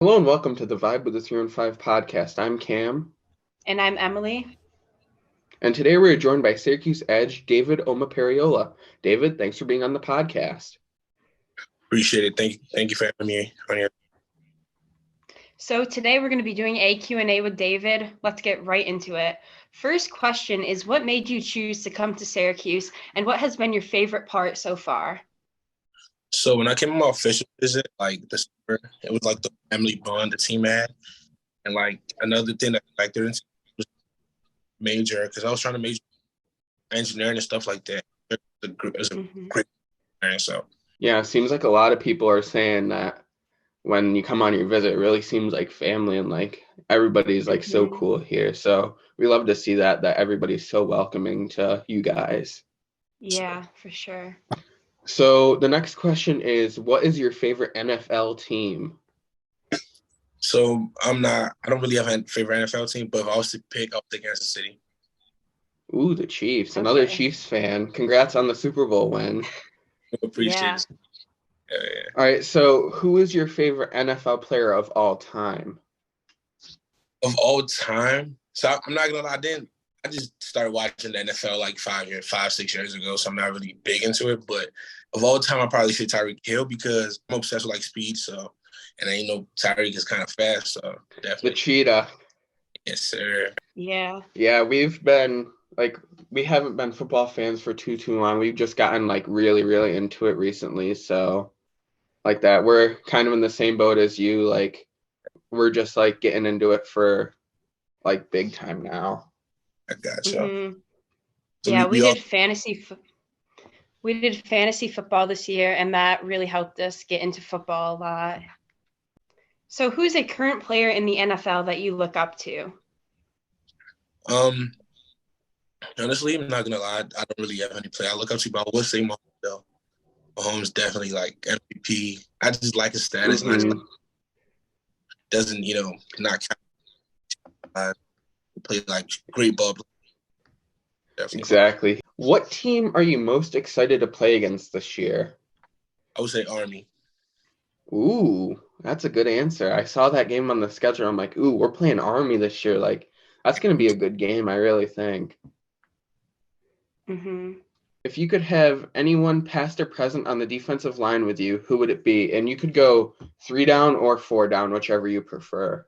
Hello and welcome to the Vibe with the 3 and 5 podcast. I'm Cam, And I'm Emily. and today we're joined by Syracuse Edge David Omopariola. David, thanks for being on the podcast. Appreciate it. Thank you for having me on here. So today we're going to be doing a Q&A with David. Let's get right into it. First question is, what made you choose to come to Syracuse, and what has been your favorite part so far? So when I came on my official visit, this summer, it was like the family bond the team had. And like another thing that I factored into was major, because I was trying to major in engineering and stuff like that. It was a great experience. So Yeah, it seems like a lot of people are saying that when you come on your visit, it really seems like family and like everybody's like so cool here. So we love to see that everybody's so welcoming to you guys. Yeah, for sure. So the next question is, what is your favorite NFL team? So I don't really have a favorite NFL team, but if I was to pick, I'll pick Kansas City. Ooh, the Chiefs. Another Chiefs fan. Congrats on the Super Bowl win. Appreciate it. Yeah. All right, so who is your favorite NFL player of all time? Of all time? So I'm not gonna lie, I just started watching the NFL like 6 years ago, so I'm not really big into it. But of all time, I probably say Tyreek Hill because I'm obsessed with like speed. So, and Tyreek is kind of fast. So definitely the cheetah. Yes, sir. Yeah. Yeah, we haven't been football fans for too long. We've just gotten like really into it recently. So like that, we're kind of in the same boat as you. Like we're just like getting into it for like big time now. I gotcha. So yeah, we did fantasy football this year, and that really helped us get into football a lot. So who's a current player in the NFL that you look up to? Honestly, I'm not gonna lie. I don't really have any player I look up to, but I would say Mahomes though. Mahomes definitely like MVP. I just like his status, and I just doesn't not play like great ball. Definitely. Exactly. What team are you most excited to play against this year? I would say Army. Ooh, that's a good answer. I saw that game on the schedule. I'm like, ooh, we're playing Army this year. Like, that's going to be a good game, I really think. If you could have anyone past or present on the defensive line with you, who would it be? And you could go 3 down or 4 down, whichever you prefer.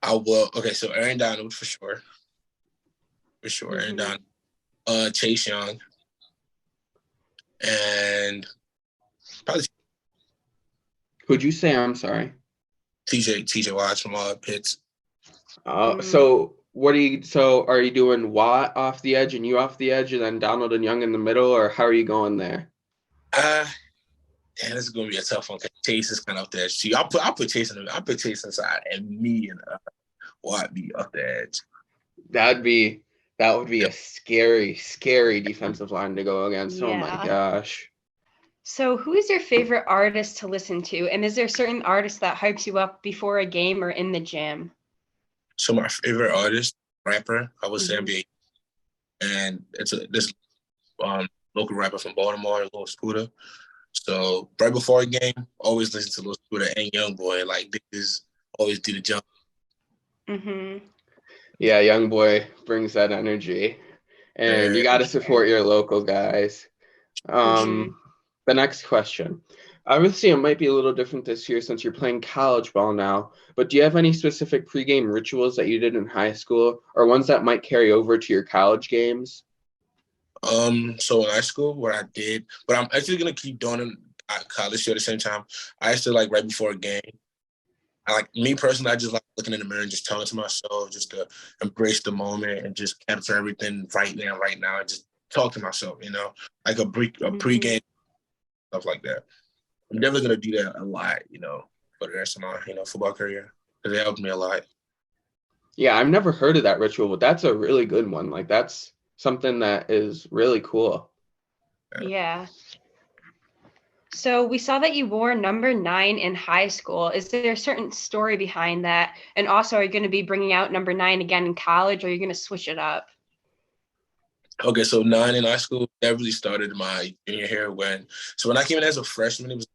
I will. Okay, so Aaron Donald for sure. For sure, Aaron Donald. Chase Young. And probably Who'd you say? I'm sorry. TJ Watts from Pitts. So are you doing Watt off the edge and you off the edge and then Donald and Young in the middle, or how are you going there? This is gonna be a tough one because Chase is kind of off the edge. See, I'll put Chase inside and me and Watt be off the edge. That would be a scary defensive line to go against. Yeah. Oh my gosh. So who is your favorite artist to listen to? And is there a certain artist that hypes you up before a game or in the gym? So my favorite artist, rapper, I would say NBA. And it's this local rapper from Baltimore, Lil Scooter. So right before a game, always listen to Lil Scooter and Young Boy. Like this always do the jump. Yeah, Young Boy brings that energy. And you got to support your local guys. The next question. Obviously, it might be a little different this year since you're playing college ball now, but do you have any specific pregame rituals that you did in high school or ones that might carry over to your college games? So in high school, what I did, but I'm actually going to keep doing it at college at the same time. I used to like right before a game. Me personally, I just like looking in the mirror and just telling to myself just to embrace the moment and just capture everything right now, and just talk to myself, like a pregame, stuff like that. I'm definitely going to do that a lot, for the rest of my, football career because it helped me a lot. Yeah, I've never heard of that ritual, but that's a really good one. Like that's something that is really cool. Yeah. So we saw that you wore number 9 in high school. Is there a certain story behind that? And also, are you going to be bringing out number 9 again in college, or are you going to switch it up? Okay, so 9 in high school, that really started my junior year when I came in as a freshman, it was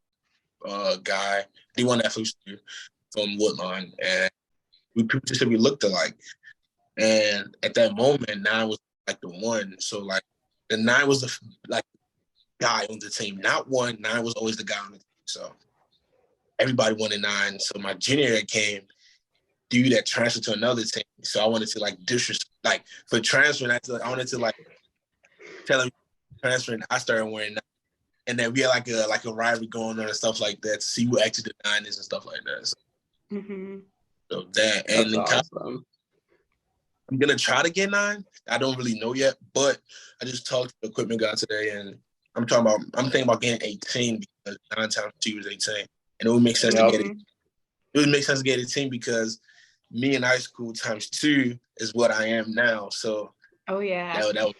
a guy, he won that from Woodlawn, and people just said we looked alike. And at that moment, 9 was like the one. So like the 9 was the like guy on the team, not one. 9 was always the guy on the team. So everybody wanted 9. So my junior year came, dude that transferred to another team. So I wanted to like for transferring, I wanted to like tell him transferring. I started wearing 9. And then we had like a rivalry going on and stuff like that to see who actually the 9 is and stuff like that. So that and That's in college, awesome. I'm gonna try to get 9. I don't really know yet, but I just talked to the equipment guy today, and I'm thinking about getting 18 because 9 times 2 is 18, and it would make sense to Yep. get it. It would make sense to get 18 because me in high school times 2 is what I am now. So Oh yeah. that would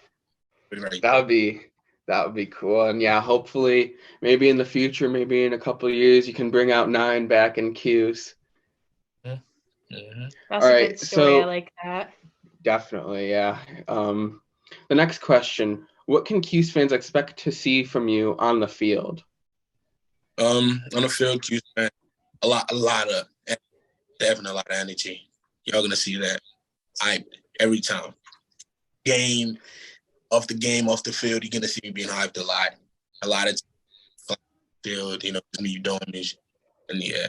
be right That there. would be cool. And yeah, hopefully maybe in the future, maybe in a couple of years, you can bring out 9 back in Q's. Mm-hmm. That's All a right, good story. I so like that. definitely, yeah. The next question, what can Q's fans expect to see from you on the field? On the field, you spent a lot of definitely a lot of energy. Y'all gonna see that every time. Game off the field, you're gonna see me being hyped a lot. A lot of field, me doing this, and yeah.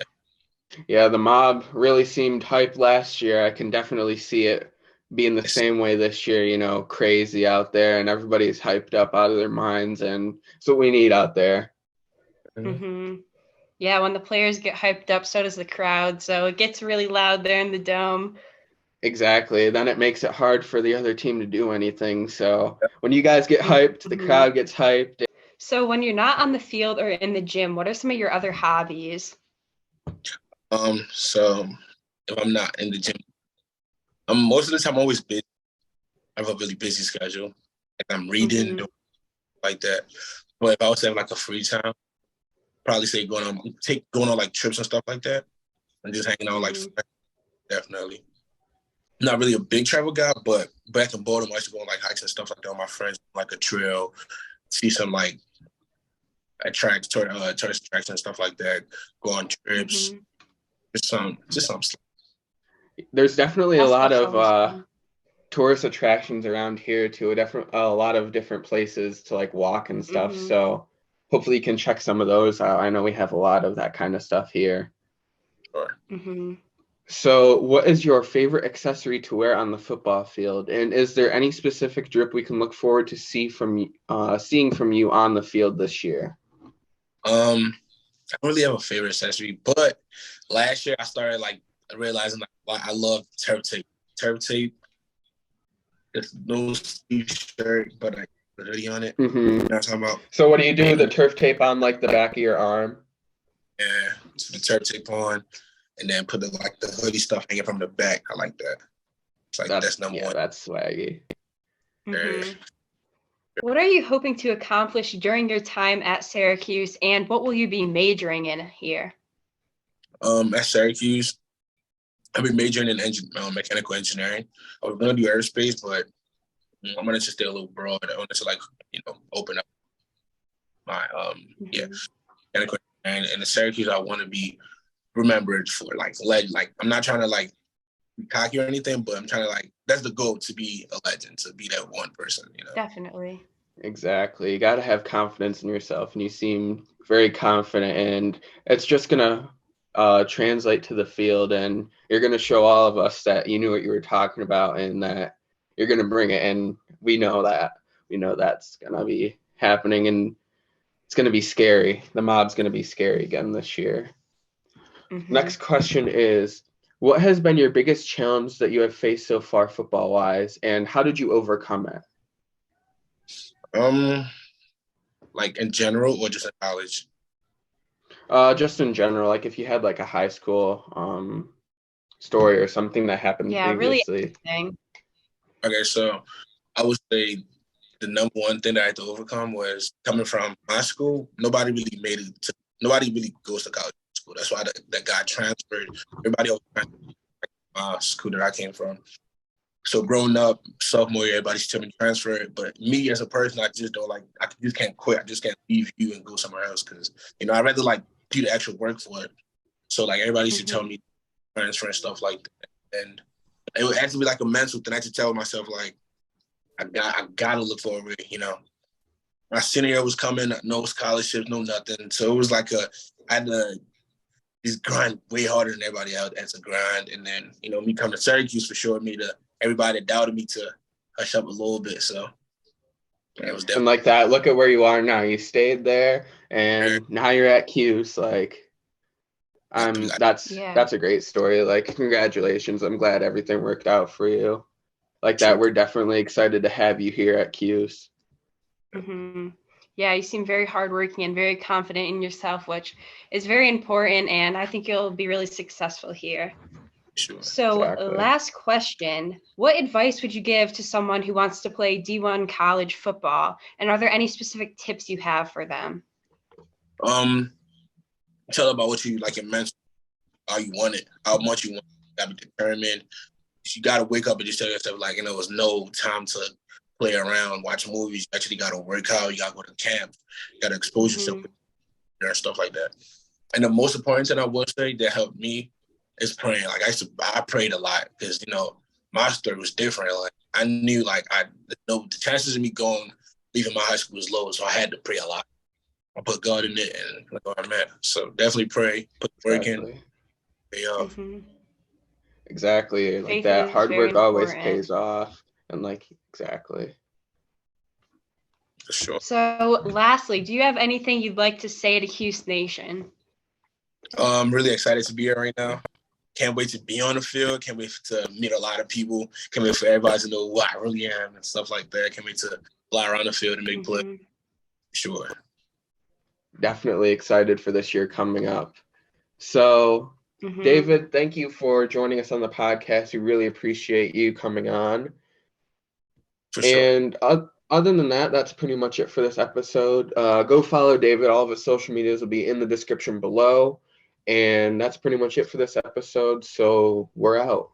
Yeah, the mob really seemed hype last year. I can definitely see it being the same way this year, crazy out there and everybody's hyped up out of their minds, and it's what we need out there. Yeah, when the players get hyped up, so does the crowd. So it gets really loud there in the dome. Exactly. Then it makes it hard for the other team to do anything. So when you guys get hyped, the crowd gets hyped. So when you're not on the field or in the gym, what are some of your other hobbies? So if I'm not in the gym, most of the time I'm always busy. I have a really busy schedule. Like I'm reading, like that. But if I was to have like a free time, probably say going on like trips and stuff like that, and just hanging out like friends, definitely. Not really a big travel guy, but back in Baltimore, I used to go on like hikes and stuff like that with my friends, like a trail, see some like tourist attractions and stuff like that, go on trips, just some. There's definitely a lot That's of tourist attractions around here too. A lot of different places to like walk and stuff. So hopefully you can check some of those out. I know we have a lot of that kind of stuff here. Sure. So what is your favorite accessory to wear on the football field? And is there any specific drip we can look forward to seeing from you on the field this year? I don't really have a favorite accessory, but last year I started like realizing like I love turf tape. Turf tape, it's no sleeve shirt, but I put a hoodie on it. You know what I'm talking about? So what do you do with the turf tape on like the back of your arm? Yeah, so the turf tape on, and then put the hoodie stuff hanging from the back. I like that. It's like that's number one. That's swaggy. What are you hoping to accomplish during your time at Syracuse, and what will you be majoring in here? At Syracuse, I've been majoring in mechanical engineering. I was going to do aerospace, but I'm going to just stay a little broad. I wanted to open up my mechanical engineering. And at Syracuse, I want to be remembered for legend. Like I'm not trying to be cocky or anything, but I'm trying to that's the goal, to be a legend, to be that one person. Definitely. Exactly. You got to have confidence in yourself, and you seem very confident, and it's just gonna translate to the field, and you're gonna show all of us that you knew what you were talking about, and that you're gonna bring it. And we know that. We know that's gonna be happening, and it's gonna be scary. The mob's gonna be scary again this year. Next question is, what has been your biggest challenge that you have faced so far football wise, and how did you overcome it? Like in general or just in college? Just in general, like if you had like a high school story or something that happened previously. Really. Okay, so I would say the number one thing that I had to overcome was coming from my school. Nobody really goes to college school. That's why that got transferred. Everybody else my school that I came from. So growing up, sophomore year, everybody's telling me to transfer. But me as a person, I just don't just can't quit. I just can't leave you and go somewhere else because, I'd rather like do the actual work for it. So like everybody used to tell me to transfer and stuff like that. And it would actually be like a mental thing. I had to tell myself like, I gotta look for it, My senior year was coming, no scholarships, no nothing. So it was like I had to just grind way harder than everybody else as a grind. And then, me coming to Syracuse for sure me to everybody that doubted me to hush up a little bit. So yeah, it was definitely. And like that, look at where you are now. You stayed there and now you're at Q's. Like that's a great story. Like congratulations. I'm glad everything worked out for you. Like that, we're definitely excited to have you here at Q's. Yeah, you seem very hardworking and very confident in yourself, which is very important. And I think you'll be really successful here. Sure. So last question, what advice would you give to someone who wants to play D1 college football? And are there any specific tips you have for them? Tell about what you like in mental, how you want it, how much you want it. You gotta be determined. You gotta wake up and just tell yourself like, it's no time to play around, watch movies. You actually gotta work out, you gotta go to camp, you gotta expose yourself and stuff like that. And the most important thing I would say that helped me is praying. Like I prayed a lot because my story was different. Like I knew like the chances of me leaving my high school was low, so I had to pray a lot. I put God in it and look where I'm at. So definitely pray, put the work in, pay off. Exactly. Like that hard work always pays off. And like exactly. For sure. So lastly, do you have anything you'd like to say to Cuse Nation? I'm really excited to be here right now. Can't wait to be on the field. Can't wait to meet a lot of people. Can't wait for everybody to know who I really am and stuff like that. Can't wait to fly around the field and make plays. Sure. Definitely excited for this year coming up. So, David, thank you for joining us on the podcast. We really appreciate you coming on. For sure. And other than that, that's pretty much it for this episode. Go follow David. All of his social medias will be in the description below. And that's pretty much it for this episode. So we're out.